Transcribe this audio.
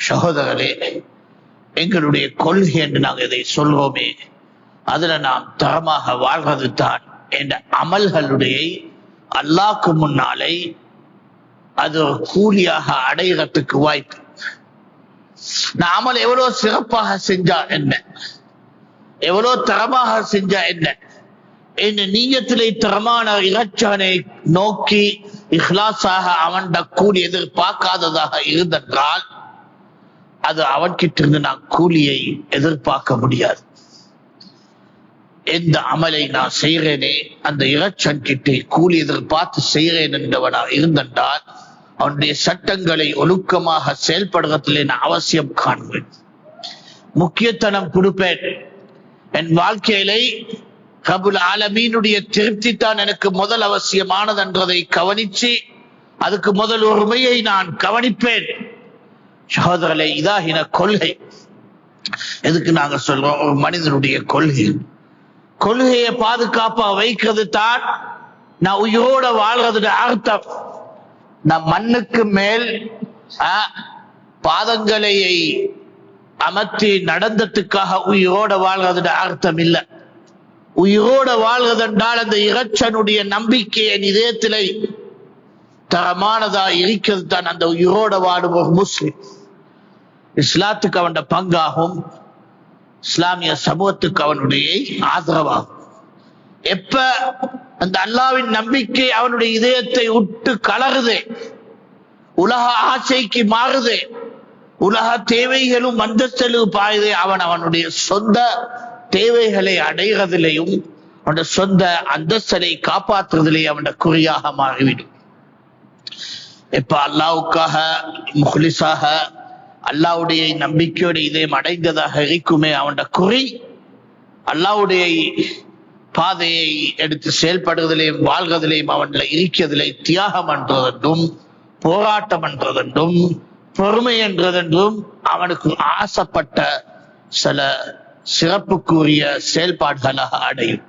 சகோதரரே, எங்களுடைய கொள்கை என்று நாங்கள் இதை சொல்வோமே, அதுல நாம் தரமாக வாழ்வது தான் என்ற அமல்களுடைய அல்லாஹ்க்கு முன்னாலே அது ஒரு கூலியாக அடைகிறதுக்கு வாய்ப்பு. நான் அமல் எவ்வளவு சிறப்பாக செஞ்சா என்ன, எவ்வளவு தரமாக செஞ்சா என்ன, என் நீயத்திலே தரமான இறைச்சனை நோக்கி இஹ்லாஸாக அவன் கூலி எதிர்பார்க்காததாக இருந்தென்றால் அது அவன்கிட்ட இருந்து நான் கூலியை எதிர்பார்க்க முடியாது. எந்த அமலை நான் செய்கிறேனே அந்த இறைச்சன் கிட்டே கூலி எதிர்பார்த்து செய்கிறேன் என்றவனா இருந்தென்றால் அவனுடைய சட்டங்களை ஒழுக்கமாக செயல்படுறதிலே நான் அவசியம் காண்பேன், முக்கியத்துவம் கொடுப்பேன். என் வாழ்க்கையிலே ரப்புல் ஆலமீனுடைய திருப்தி தான் எனக்கு முதல் அவசியமானது என்றதை கவனிச்சு அதுக்கு முதல் ஒருமையை நான் கவனிப்பேன். சகோதரர்களே, இதாகின கொள்கை. எதுக்கு நாங்க சொல்றோம்? ஒரு மனிதனுடைய கொள்கை, கொள்கையை பாதுகாப்பா வைக்கிறது தான் நான் உயிரோட வாழ்றது அர்த்தம். நான் மண்ணுக்கு மேல் பாதங்களை அமர்த்தி நடந்ததுக்காக உயிரோட வாழ்றது அர்த்தம் இல்லை. உயிரோட வாழ்வது என்றால் அந்த இறைச்சனுடைய நம்பிக்கையை இதயத்திலே தரமானதா இருக்கிறது தான் அந்த உயிரோட வாடும் ஒரு முஸ்லிம். இஸ்லாத்துக்கு அவனுடைய பங்காகும், இஸ்லாமிய சமூகத்துக்கு அவனுடைய ஆதரவாகும். எப்ப அந்த அல்லாஹ்வின் நம்பிக்கை அவனுடைய இதயத்தை விட்டு கலருது, உலக ஆசைக்கு மாறுது, உலக தேவைகளும் அந்தஸ்திலும் பாயுது, அவனுடைய சொந்த தேவைகளை அடைகிறதிலையும் அவனுடைய சொந்த அந்தஸ்தை காப்பாற்றுவதிலேயே அவனுடைய குறியாக மாறிவிடும். இப்ப அல்லாஹ்வுக்காக முஹ்லிஸாக அல்லாஹ்வுடைய நம்பிக்கையோட இதயம் அடைந்ததாக இருக்குமே அவனுடைய குறி, அல்லாஹ்வுடைய பாதையை எடுத்து செயல்படுவதிலேயும் வாழ்வதிலேயும் அவன்ல இருக்கிறதிலே தியாகம் என்றதென்றும் போராட்டம் என்றதென்றும் பொறுமை என்றதென்றும் அவனுக்கு ஆசைப்பட்ட சில சிறப்புக்குரிய செயல்பாடுகளாக அடையும்.